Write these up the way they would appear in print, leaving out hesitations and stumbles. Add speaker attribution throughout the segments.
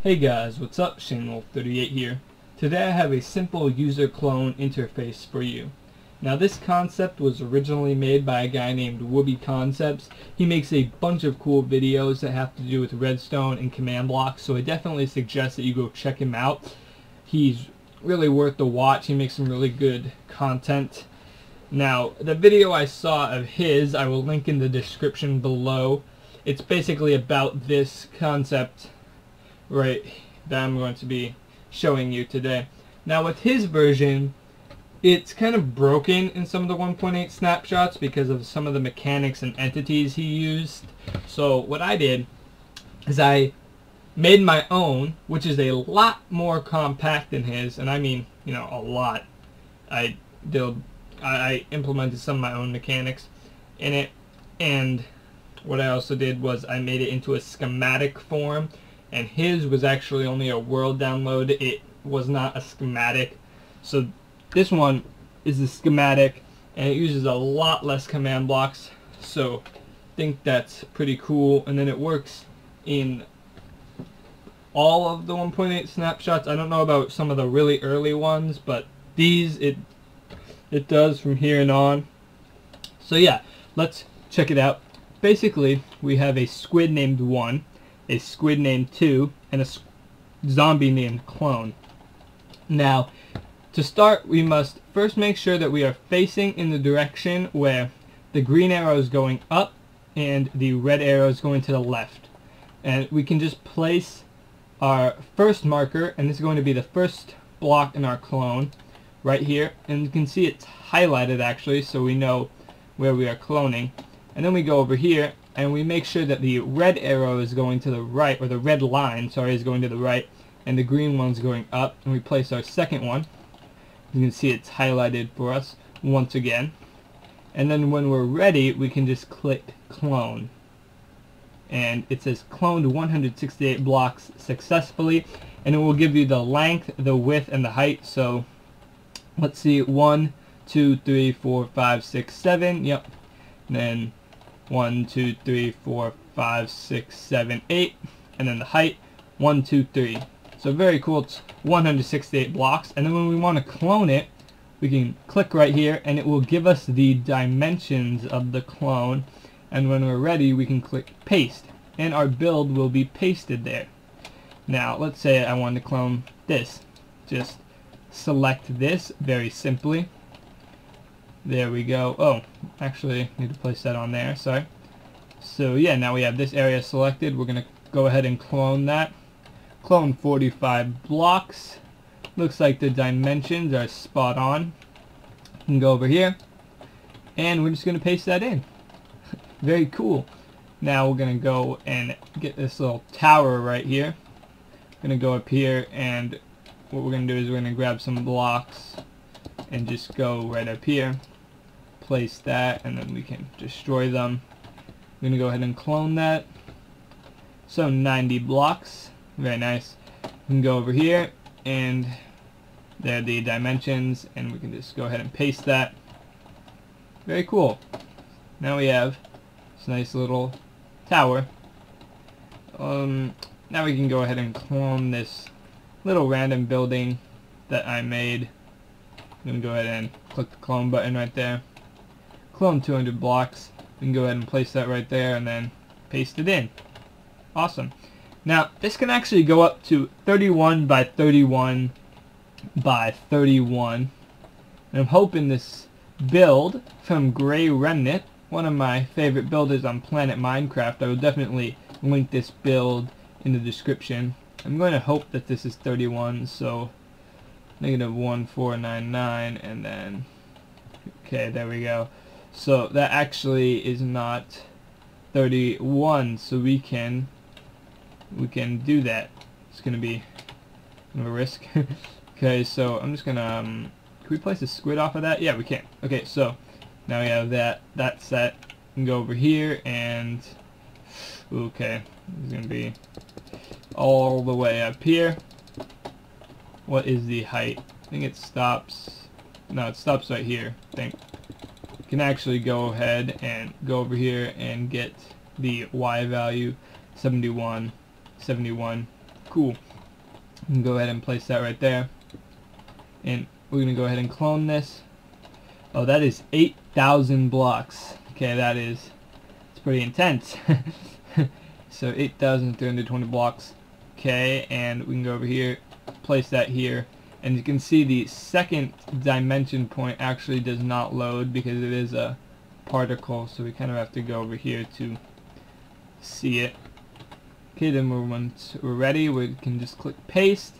Speaker 1: Hey guys, what's up? ShaneWolf38 here. Today I have a simple user clone interface for you. Now this concept was originally made by a guy named Wooby Concepts. He makes a bunch of cool videos that have to do with redstone and command blocks, so I definitely suggest that you go check him out. He's really worth the watch. He makes some really good content. Now the video I saw of his I will link in the description below. It's basically about this concept right that I'm going to be showing you today. Now with his version, it's kind of broken in some of the 1.8 snapshots because of some of the mechanics and entities he used. So what I did is I made my own, which is a lot more compact than his, and I mean, you know, a lot. I implemented some of my own mechanics in it, and what I also did was I made it into a schematic form, and his was actually only a world download. It was not a schematic. So this one is a schematic, and it uses a lot less command blocks, so I think that's pretty cool. And then it works in all of the 1.8 snapshots. I don't know about some of the really early ones, but these it does from here and on. So yeah, let's check it out. Basically, we have a squid named 1, a squid named 2, and a zombie named Clone. Now, to start, we must first make sure that we are facing in the direction where the green arrow is going up and the red arrow is going to the left. And we can just place our first marker, and this is going to be the first block in our clone right here. And you can see it's highlighted actually, so we know where we are cloning. And then we go over here and we make sure that the red arrow is going to the right, or the red line, sorry, is going to the right, and the green one's going up, and we place our second one. You can see it's highlighted for us once again. And then when we're ready, we can just click clone. And it says cloned 168 blocks successfully, and it will give you the length, the width, and the height. So let's see, 1, 2, 3, 4, 5, 6, 7, yep. And then 1, 2, 3, 4, 5, 6, 7, 8, and then the height 1, 2, 3. So very cool. It's 168 blocks, and then when we want to clone it, we can click right here and it will give us the dimensions of the clone, and when we're ready we can click paste and our build will be pasted there. Now let's say I want to clone this. Just select this very simply. There we go. Oh, actually, need to place that on there, sorry. So yeah, now we have this area selected. We're going to go ahead and clone that. Clone 45 blocks. Looks like the dimensions are spot on. You can go over here, and we're just going to paste that in. Very cool. Now we're going to go and get this little tower right here. Going to go up here, and what we're going to do is we're going to grab some blocks and just go right up here. Place that, and then we can destroy them. I'm gonna go ahead and clone that. So 90 blocks, very nice. We can go over here, and there are the dimensions, and we can just go ahead and paste that. Very cool. Now we have this nice little tower. Now we can go ahead and clone this little random building that I made. I'm gonna go ahead and click the clone button right there. Clone 200 blocks. We can go ahead and place that right there and then paste it in. Awesome. Now this can actually go up to 31 by 31 by 31. And I'm hoping this build from Gray Remnant, one of my favorite builders on Planet Minecraft, I will definitely link this build in the description. I'm going to hope that this is 31, so -1499, and then okay, there we go. So that actually is not 31, so we can do that. It's gonna be a risk. Okay, so I'm just gonna can we place a squid off of that? Yeah, we can. Okay, so now we have that set. We can go over here, and okay, it's gonna be all the way up here. What is the height? I think it stops. No, it stops right here, I think. You can actually go ahead and go over here and get the Y value, 71. cool. You can go ahead and place that right there. And we're going to go ahead and clone this. Oh, that is 8,000 blocks. Okay, it's pretty intense. So 8,320 blocks. Okay, and we can go over here, place that here. And you can see the second dimension point actually does not load because it is a particle. So we kind of have to go over here to see it. Okay, then once we're ready, we can just click paste.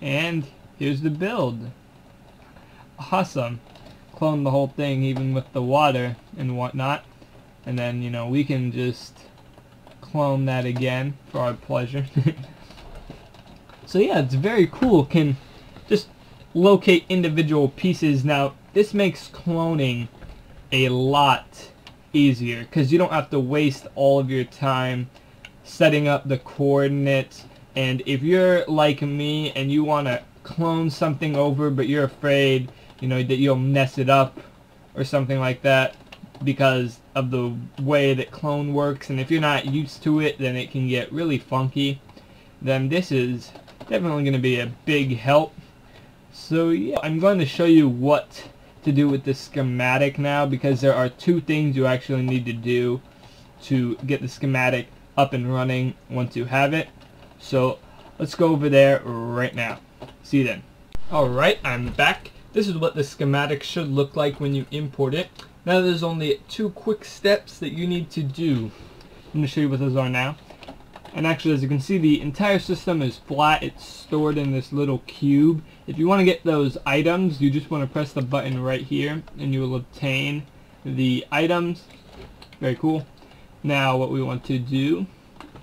Speaker 1: And here's the build. Awesome. Clone the whole thing even with the water and whatnot. And then, you know, we can just clone that again for our pleasure. So yeah, it's very cool. Can just locate individual pieces. Now, this makes cloning a lot easier because you don't have to waste all of your time setting up the coordinates. And if you're like me and you want to clone something over but you're afraid, you know, that you'll mess it up or something like that because of the way that clone works, and if you're not used to it, then it can get really funky, then this is definitely going to be a big help. So yeah, I'm going to show you what to do with the schematic now, because there are two things you actually need to do to get the schematic up and running once you have it. So let's go over there right now. See you then. Alright, I'm back. This is what the schematic should look like when you import it. Now there's only two quick steps that you need to do. I'm going to show you what those are now. And actually, as you can see, the entire system is flat. It's stored in this little cube. If you want to get those items, you just want to press the button right here and you will obtain the items. Very cool. Now what we want to do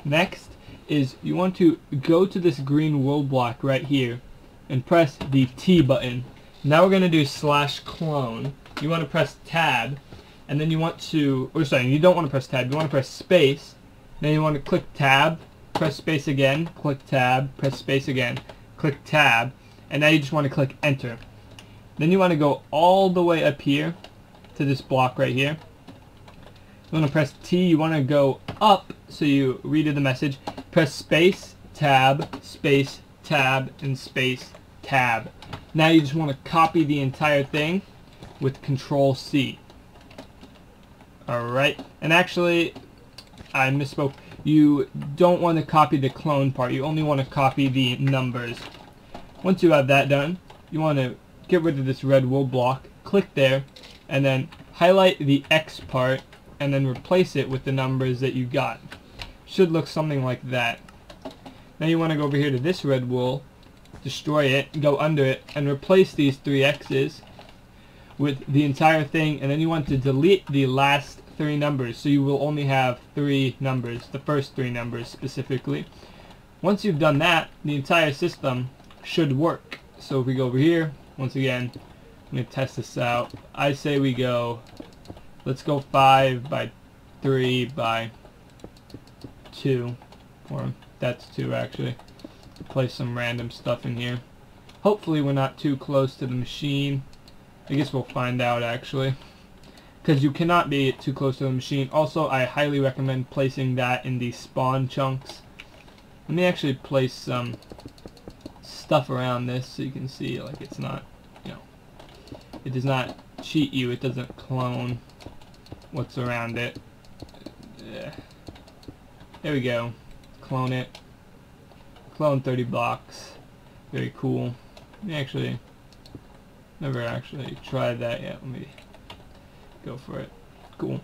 Speaker 1: next is you want to go to this green world block right here and press the T button. Now we're going to do /clone. You want to press tab, and then you want to, or sorry, you don't want to press tab, you want to press space. Then you want to click tab, press space again, click tab, press space again, click tab, and now you just want to click enter. Then you want to go all the way up here to this block right here. You want to press T, you want to go up so you read the message. Press space, tab, and space, tab. Now you just want to copy the entire thing with Control C. Alright, and actually, I misspoke. You don't want to copy the clone part, you only want to copy the numbers. Once you have that done, you want to get rid of this red wool block, click there, and then highlight the X part, and then replace it with the numbers that you got. Should look something like that. Now you want to go over here to this red wool, destroy it, go under it, and replace these three X's with the entire thing, and then you want to delete the last three numbers, so you will only have three numbers, the first three numbers specifically. Once you've done that, the entire system should work. So if we go over here, once again, I'm going to test this out. I say we go, let's go 5 by 3 by 2, or that's 2 actually. Place some random stuff in here. Hopefully we're not too close to the machine. I guess we'll find out actually, because you cannot be too close to the machine. Also, I highly recommend placing that in the spawn chunks. Let me actually place some stuff around this so you can see, like, it's not, you know, it does not cheat you. It doesn't clone what's around it. There we go. Clone it. Clone 30 blocks. Very cool. Let me actually, never actually tried that yet. Let me go for it. Cool.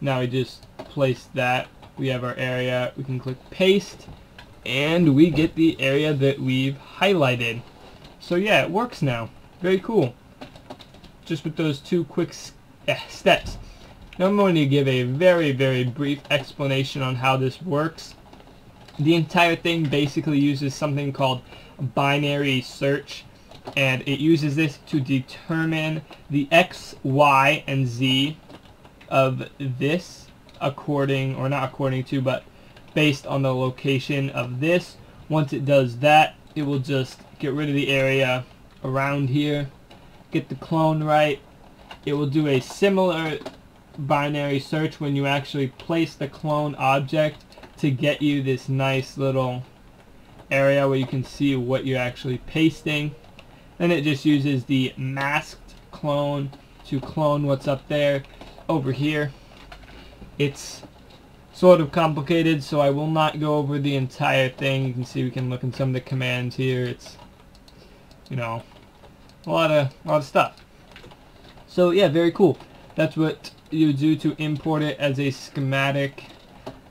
Speaker 1: Now we just place that. We have our area. We can click paste, and we get the area that we've highlighted. So yeah, it works now. Very cool. Just with those two quick steps. Now I'm going to give a very, very brief explanation on how this works. The entire thing basically uses something called binary search, and it uses this to determine the X, Y, and Z of this according, or not according to, but based on the location of this. Once it does that, it will just get rid of the area around here, get the clone right. It will do a similar binary search when you actually place the clone object to get you this nice little area where you can see what you're actually pasting. Then it just uses the masked clone to clone what's up there over here. It's sort of complicated, so I will not go over the entire thing. You can see we can look in some of the commands here. It's, you know, a lot of stuff. So yeah, very cool. That's what you do to import it as a schematic.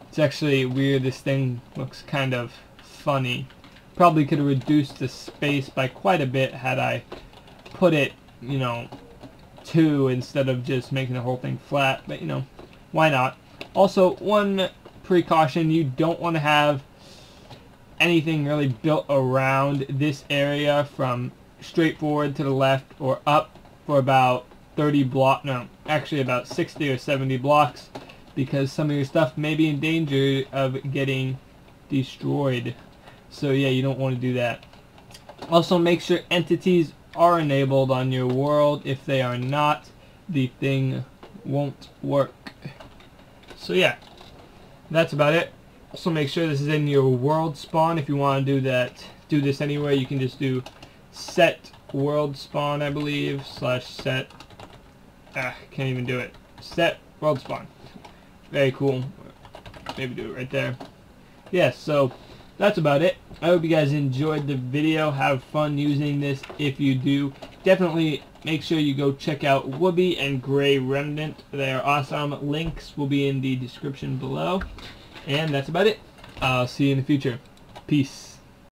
Speaker 1: It's actually weird. This thing looks kind of funny. Probably could have reduced the space by quite a bit had I put it, you know, 2 instead of just making the whole thing flat, but you know, why not? Also, one precaution, you don't want to have anything really built around this area from straight forward to the left or up for about 30 blocks, no, actually about 60 or 70 blocks, because some of your stuff may be in danger of getting destroyed. So yeah, you don't want to do that. Also, make sure entities are enabled on your world. If they are not, the thing won't work. So yeah, that's about it. Also make sure this is in your world spawn. If you want to do this anywhere, you can just do set world spawn, I believe, /set, can't even do it, set world spawn. Very cool. Maybe do it right there. Yeah, so that's about it. I hope you guys enjoyed the video. Have fun using this. If you do, definitely make sure you go check out Wooby and Gray Remnant. They are awesome. Links will be in the description below. And that's about it. I'll see you in the future. Peace.